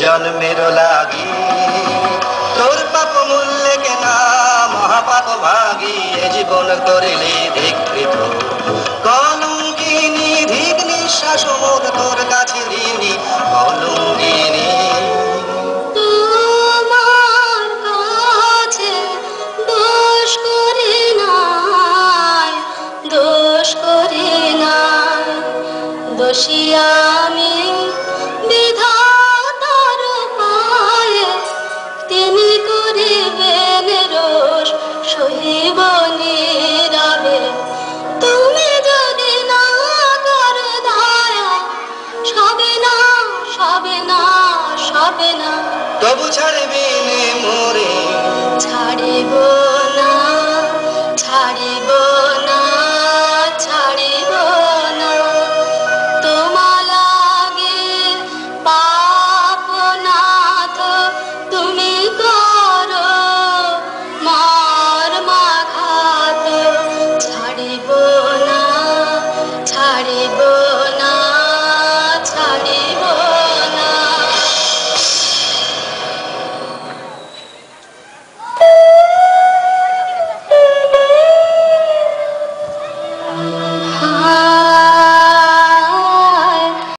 জন্মের লাগি তোর পাপ মূল্যে কেনা মহাপাপ ভাগি এ জীবন করিলি ধিকৃত কলঙ্কিনী ধিক নিঃশ্বাস মোর তোর কাছে ঋণী কলঙ্কিনী তোমার কাছে দোষ করি নাই, দোষ করি নাই, দোষী আমি বিধাতার পায়ে, তিনি করিবেন রোষ সহিব নীরবে। তুমি যদি না করো দয়া, সবে না, সবে না, সবে না, তবু ছাড়বি নে মোরে ছাড়িব